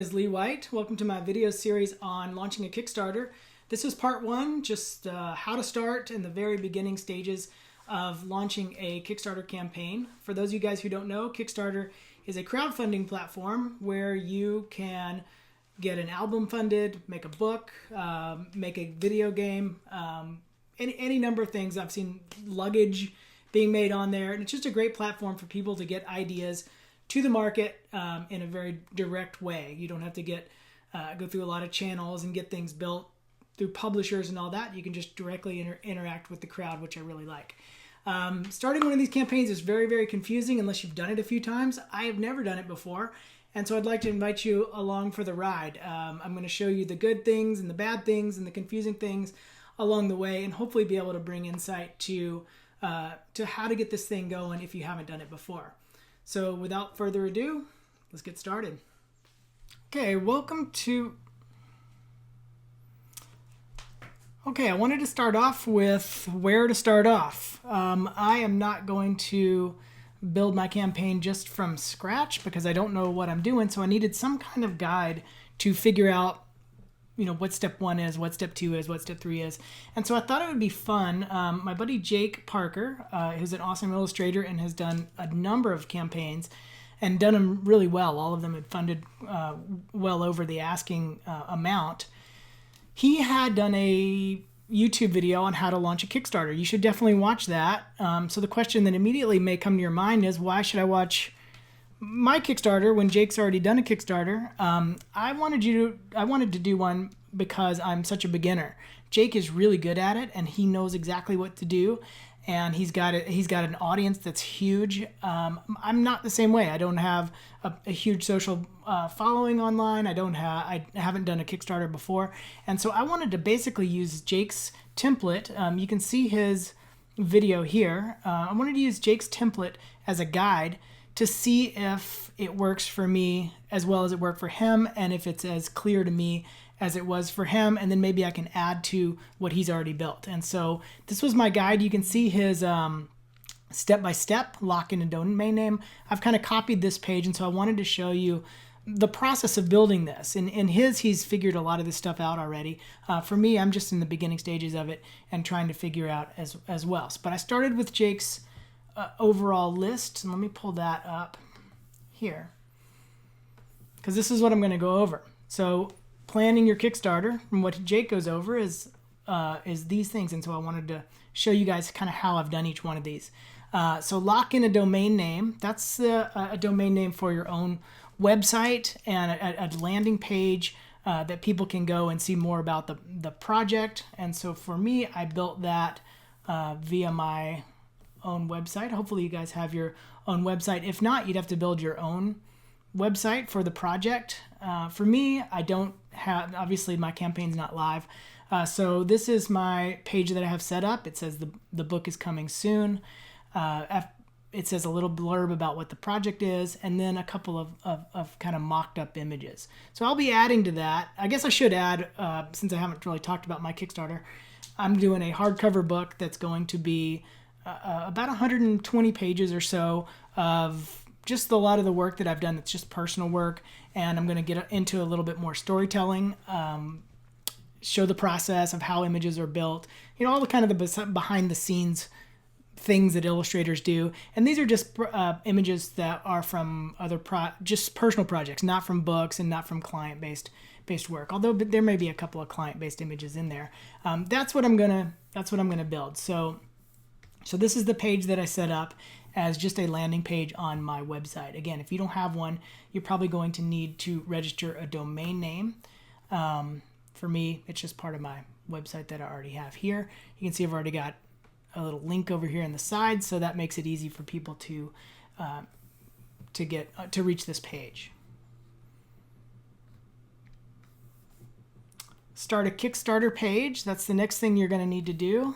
Is Lee White. Welcome to my video series on launching a Kickstarter. This is part one, just how to start in the very beginning stages of launching a Kickstarter campaign. For those of you guys who don't know, Kickstarter is a crowdfunding platform where you can get an album funded, make a book, make a video game, any number of things. I've seen luggage being made on there, and it's just a great platform for people to get ideas to the market in a very direct way. You don't have to go through a lot of channels and get things built through publishers and all that. You can just directly interact with the crowd, which I really like. Starting one of these campaigns is very, very confusing unless you've done it a few times. I have never done it before, and so I'd like to invite you along for the ride. I'm going to show you the good things and the bad things and the confusing things along the way, and hopefully be able to bring insight to how to get this thing going if you haven't done it before. So without further ado, let's get started. Okay, I wanted to start off with where to start off. I am not going to build my campaign just from scratch because I don't know what I'm doing, so I needed some kind of guide to figure out what step one is, what step two is, what step three is. And so I thought it would be fun. My buddy Jake Parker, who's an awesome illustrator and has done a number of campaigns and done them really well. All of them had funded well over the asking amount. He had done a YouTube video on how to launch a Kickstarter. You should definitely watch that. So the question that immediately may come to your mind is, why should I watch my Kickstarter when Jake's already done a Kickstarter? I wanted to do one because I'm such a beginner. Jake is really good at it, and he knows exactly what to do, and he's got an audience that's huge. I'm not the same way. I don't have a huge social following online. I haven't done a Kickstarter before, and so I wanted to basically use Jake's template. You can see his video here. I wanted to use Jake's template as a guide to see if it works for me as well as it worked for him, and if it's as clear to me as it was for him, and then maybe I can add to what he's already built. And so this was my guide. You can see his step-by-step lock in a domain name. I've kind of copied this page, and so I wanted to show you the process of building this. In his, he's figured a lot of this stuff out already. For me, I'm just in the beginning stages of it and trying to figure out as well. But I started with Jake's overall list, and let me pull that up here because this is what I'm going to go over. So planning your Kickstarter, and what Jake goes over is these things, and so I wanted to show you guys kind of how I've done each one of these. So lock in a domain name. That's a domain name for your own website and a landing page that people can go and see more about the project. And so for me, I built that via my own website. Hopefully you guys have your own website. If not, you'd have to build your own website for the project. For me, I don't have, obviously my campaign's not live. So this is my page that I have set up. It says the book is coming soon. It says a little blurb about what the project is, and then a couple of kind of mocked up images. So I'll be adding to that. I guess I should add, since I haven't really talked about my Kickstarter, I'm doing a hardcover book that's going to be about 120 pages or so of just a lot of the work that I've done that's just personal work, and I'm going to get into a little bit more storytelling, show the process of how images are built, all the kind of the behind the scenes things that illustrators do. And these are just images that are from other just personal projects, not from books and not from client-based work, although there may be a couple of client-based images in there. That's what I'm gonna build. So this is the page that I set up as just a landing page on my website. Again, if you don't have one, you're probably going to need to register a domain name. For me, it's just part of my website that I already have here. You can see I've already got a little link over here on the side, so that makes it easy for people to reach this page. Start a Kickstarter page. That's the next thing you're going to need to do.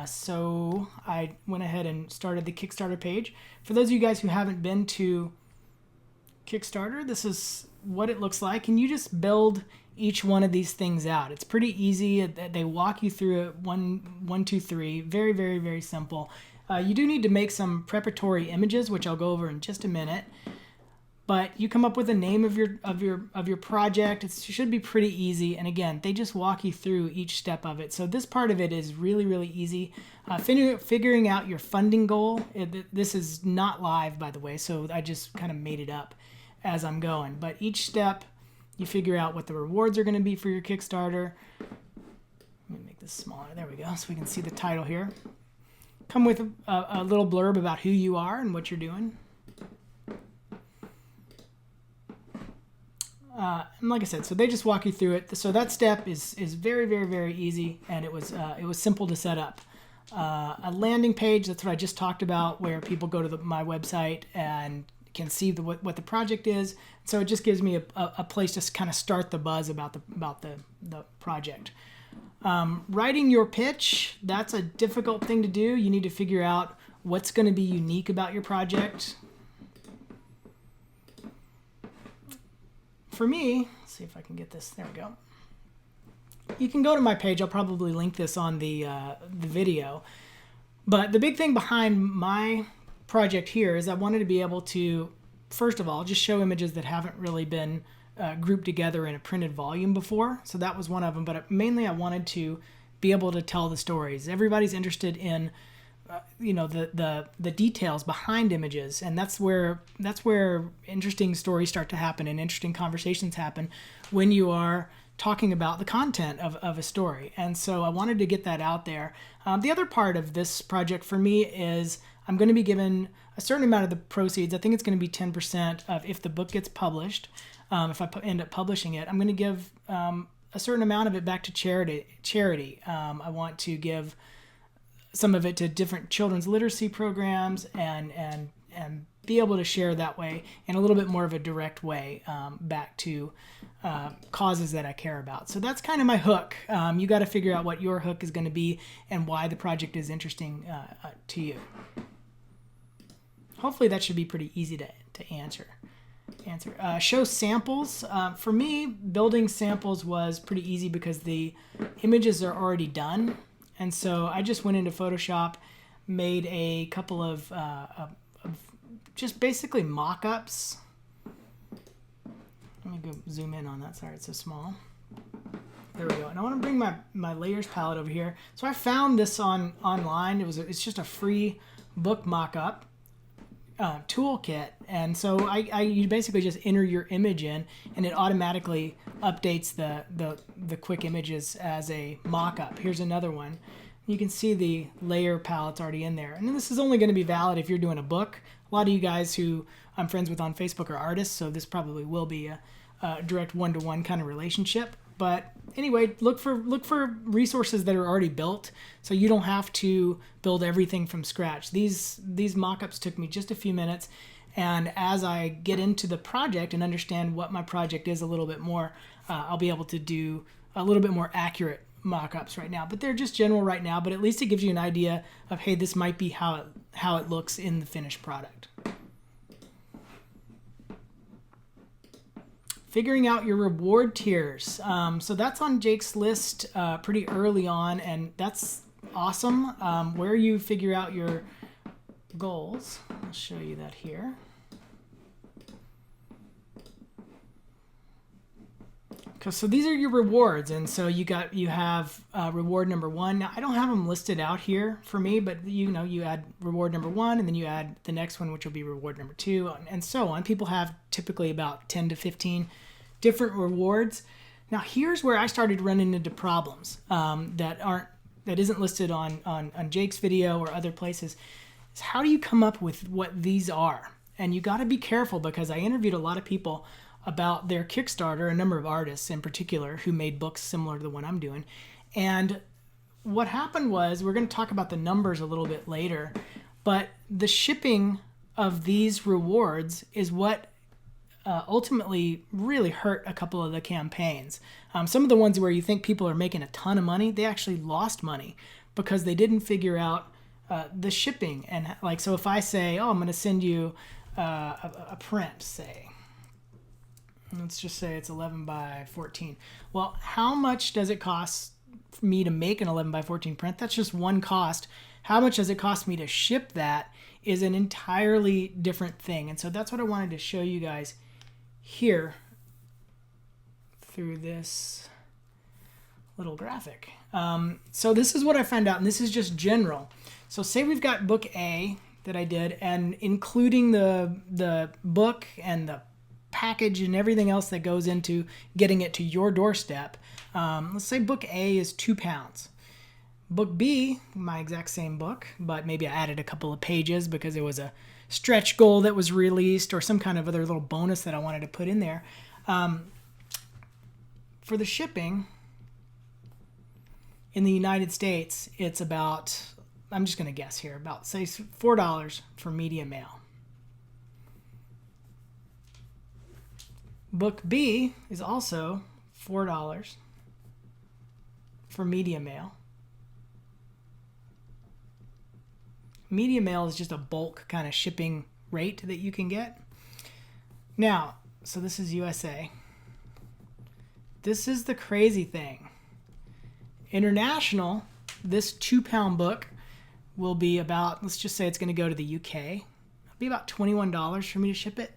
So I went ahead and started the Kickstarter page. For those of you guys who haven't been to Kickstarter, this is what it looks like, and you just build each one of these things out. It's pretty easy. They walk you through it, one, two, three. Very, very, very simple. You do need to make some preparatory images, which I'll go over in just a minute. But you come up with a name of your project. It should be pretty easy. And again, they just walk you through each step of it. So this part of it is really, really easy. Figuring out your funding goal. This is not live, by the way, so I just kind of made it up as I'm going. But each step, you figure out what the rewards are going to be for your Kickstarter. Let me make this smaller. There we go, so we can see the title here. Come with a little blurb about who you are and what you're doing. And like I said, so they just walk you through it. So that step is very, very, very easy, and it was simple to set up. A landing page, that's what I just talked about, where people go to my website and can see what the project is. So it just gives me a place to kind of start the buzz about the project. Writing your pitch, that's a difficult thing to do. You need to figure out what's going to be unique about your project. For me, let's see if I can get this. There we go. You can go to my page. I'll probably link this on the video. But the big thing behind my project here is I wanted to be able to, first of all, just show images that haven't really been grouped together in a printed volume before. So that was one of them. But mainly I wanted to be able to tell the stories. Everybody's interested in the details behind images, and that's where interesting stories start to happen and interesting conversations happen when you are talking about the content of a story. And so I wanted to get that out there. The other part of this project for me is I'm going to be given a certain amount of the proceeds. I think it's going to be 10% of if the book gets published. If I end up publishing it, I'm going to give a certain amount of it back to charity. I want to give some of it to different children's literacy programs and be able to share that way in a little bit more of a direct way back to causes that I care about. So that's kind of my hook. You got to figure out what your hook is going to be and why the project is interesting to you. Hopefully that should be pretty easy to answer. Show samples. For me, building samples was pretty easy because the images are already done. And so I just went into Photoshop, made a couple of just basically mock-ups. Let me go zoom in on that. Sorry, it's so small. There we go. And I want to bring my layers palette over here. So I found this online. It's just a free book mock-up toolkit. And so you basically just enter your image in, and it automatically updates the quick images as a mock-up. Here's another one. You can see the layer palette's already in there. And this is only going to be valid if you're doing a book. A lot of you guys who I'm friends with on Facebook are artists, so this probably will be a direct one-to-one kind of relationship. But anyway, look for resources that are already built, so you don't have to build everything from scratch. These mock-ups took me just a few minutes, and as I get into the project and understand what my project is a little bit more, I'll be able to do a little bit more accurate mock-ups right now. But they're just general right now, but at least it gives you an idea of, hey, this might be how it looks in the finished product. Figuring out your reward tiers. So that's on Jake's list pretty early on, and that's awesome. Where you figure out your goals. I'll show you that here. So these are your rewards, and so you have reward number 1. Now I don't have them listed out here for me, but you add reward number 1, and then you add the next one, which will be reward number 2, and so on. People have typically about 10 to 15 different rewards. Now here's where I started running into problems that isn't listed on Jake's video or other places. Is how do you come up with what these are? And you got to be careful, because I interviewed a lot of people about their Kickstarter, a number of artists in particular who made books similar to the one I'm doing. And what happened was, we're going to talk about the numbers a little bit later, but the shipping of these rewards is what ultimately really hurt a couple of the campaigns. Some of the ones where you think people are making a ton of money, they actually lost money because they didn't figure out the shipping. And so if I say, oh, I'm going to send you a print, say, let's just say it's 11 by 14. Well, how much does it cost me to make an 11 by 14 print? That's just one cost. How much does it cost me to ship that is an entirely different thing. And so that's what I wanted to show you guys here through this little graphic. So this is what I found out, and this is just general. So say we've got book A that I did, and including the book and the package and everything else that goes into getting it to your doorstep. Let's say book A is £2. Book B, my exact same book, but maybe I added a couple of pages because it was a stretch goal that was released or some kind of other little bonus that I wanted to put in there. For the shipping in the United States, it's about, I'm just going to guess here, about say $4 for media mail. Book B is also $4 for media mail. Media mail is just a bulk kind of shipping rate that you can get. Now, so this is USA. This is the crazy thing. International, this £2 book will be about, let's just say it's going to go to the UK. It'll be about $21 for me to ship it.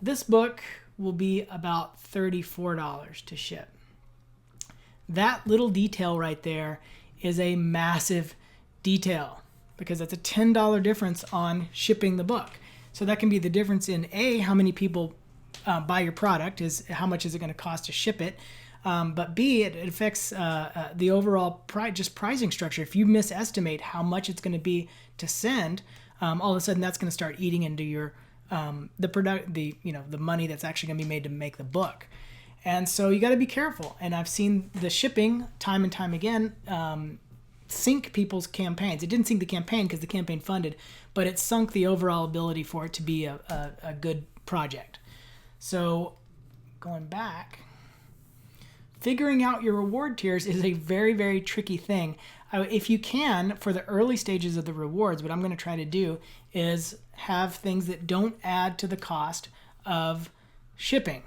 This book will be about $34 to ship. That little detail right there is a massive detail, because that's a $10 difference on shipping the book. So that can be the difference in A, how many people buy your product, is how much is it going to cost to ship it. But B, it affects the overall pricing structure. If you misestimate how much it's going to be to send, all of a sudden that's going to start eating into your the money that's actually going to be made to make the book. And so you got to be careful. And I've seen the shipping time and time again sink people's campaigns. It didn't sink the campaign because the campaign funded, but it sunk the overall ability for it to be a good project. So going back, figuring out your reward tiers is a very, very tricky thing. If you can, for the early stages of the rewards, what I'm going to try to do is have things that don't add to the cost of shipping.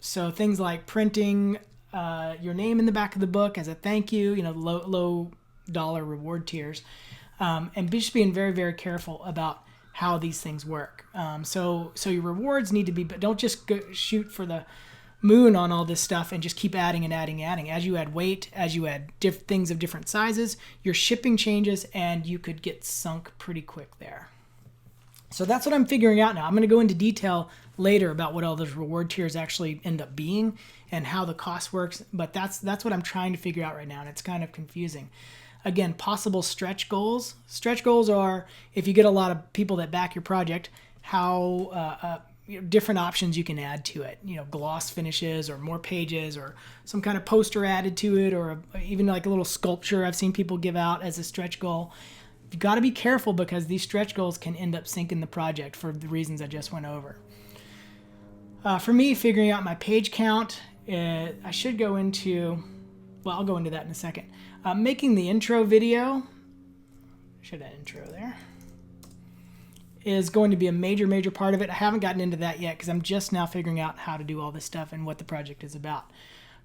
So things like printing your name in the back of the book as a thank you, low dollar reward tiers, and just being very, very careful about how these things work. So your rewards need to be, but don't just shoot for the moon on all this stuff and just keep adding and adding and adding. As you add weight, as you add things of different sizes, your shipping changes and you could get sunk pretty quick there. So that's what I'm figuring out now. I'm going to go into detail later about what all those reward tiers actually end up being and how the cost works, but that's what I'm trying to figure out right now, and it's kind of confusing. Again, possible stretch goals. Stretch goals are, if you get a lot of people that back your project, how different options you can add to it. Gloss finishes or more pages or some kind of poster added to it, or even like a little sculpture I've seen people give out as a stretch goal. You've got to be careful because these stretch goals can end up sinking the project for the reasons I just went over. For me, figuring out my page count, I should go into, well, I'll go into that in a second. Making the intro video, should have intro there, is going to be a major, major part of it. I haven't gotten into that yet because I'm just now figuring out how to do all this stuff and what the project is about.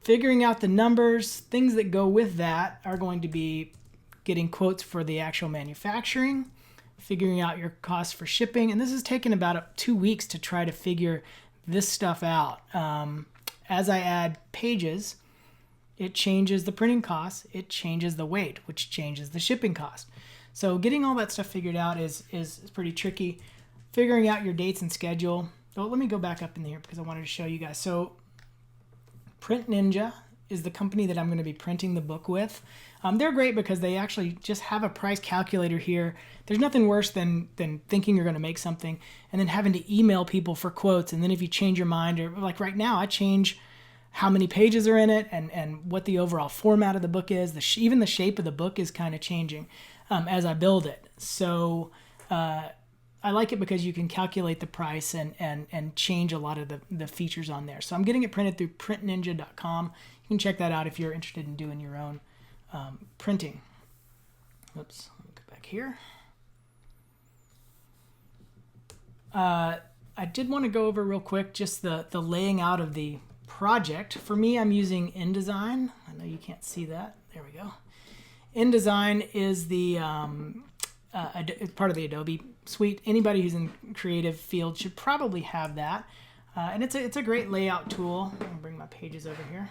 Figuring out the numbers, things that go with that are going to be getting quotes for the actual manufacturing, figuring out your costs for shipping, and this has taken about 2 weeks to try to figure this stuff out. As I add pages, it changes the printing costs, it changes the weight, which changes the shipping cost. So getting all that stuff figured out is pretty tricky. Figuring out your dates and schedule. Oh, let me go back up in here because I wanted to show you guys. So Print Ninja is the company that I'm going to be printing the book with. They're great because they actually just have a price calculator here. There's nothing worse than thinking you're going to make something and then having to email people for quotes. And then if you change your mind, or like right now, I change how many pages are in it and what the overall format of the book is. Even the shape of the book is kind of changing as I build it. So I like it because you can calculate the price and change a lot of the features on there. So I'm getting it printed through printninja.com. You can check that out if you're interested in doing your own printing. Oops, let me go back here. I did want to go over real quick just the laying out of the project. For me, I'm using InDesign. I know you can't see that. There we go. InDesign is the it's part of the Adobe suite. Anybody who's in creative field should probably have that. And it's a great layout tool. I'm gonna bring my pages over here.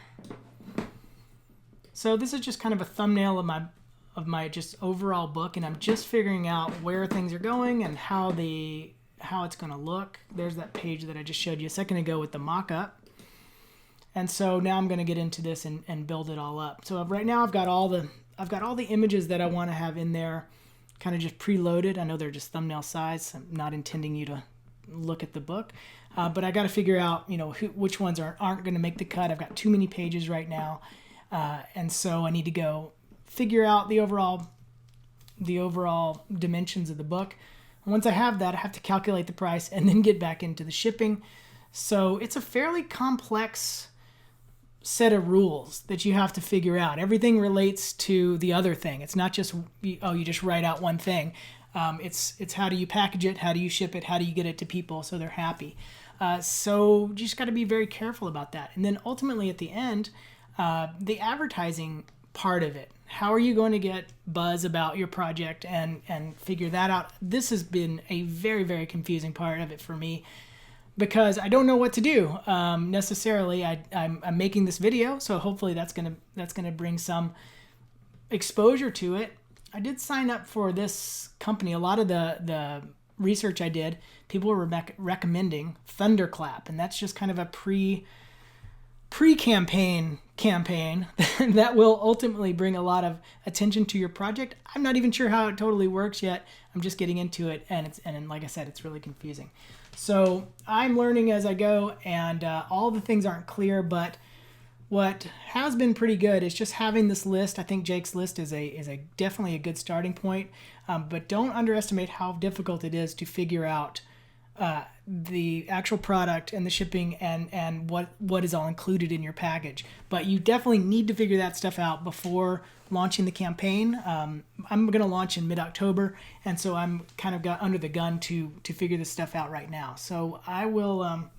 So this is just kind of a thumbnail of my just overall book, and I'm just figuring out where things are going and how it's going to look. There's that page that I just showed you a second ago with the mock-up. And so now I'm going to get into this and build it all up. So right now I've got all the images that I want to have in there, kind of just preloaded. I know they're just thumbnail size. I'm not intending you to look at the book, but I got to figure out, which ones aren't going to make the cut. I've got too many pages right now. And so I need to go figure out the overall dimensions of the book. And once I have that, I have to calculate the price and then get back into the shipping. So it's a fairly complex set of rules that you have to figure out. Everything relates to the other thing. It's not just, you just write out one thing. It's how do you package it? How do you ship it? How do you get it to people so they're happy? So you just got to be very careful about that. And then ultimately at the end, the advertising part of it. How are you going to get buzz about your project and figure that out? This has been a very, very confusing part of it for me because I don't know what to do necessarily. I'm making this video, so hopefully that's gonna bring some exposure to it. I did sign up for this company. A lot of the research I did, people were recommending Thunderclap, and that's just kind of a pre-campaign that will ultimately bring a lot of attention to your project. I'm not even sure how it totally works yet. I'm just getting into it, and like I said, it's really confusing. So I'm learning as I go, and all the things aren't clear, but what has been pretty good is just having this list. I think Jake's list is definitely a good starting point, but don't underestimate how difficult it is to figure out the actual product and the shipping and what is all included in your package. But you definitely need to figure that stuff out before launching the campaign. I'm going to launch in mid-October, and so I'm kind of got under the gun to figure this stuff out right now. So I will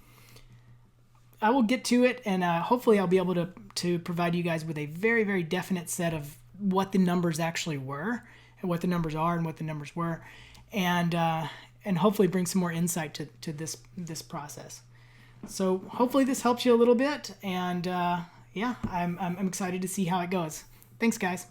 get to it, and hopefully I'll be able to provide you guys with a very, very definite set of what the numbers actually were, and what the numbers are, and what the numbers were, and hopefully bring some more insight to this process. So hopefully this helps you a little bit, and yeah, I'm excited to see how it goes. Thanks, guys.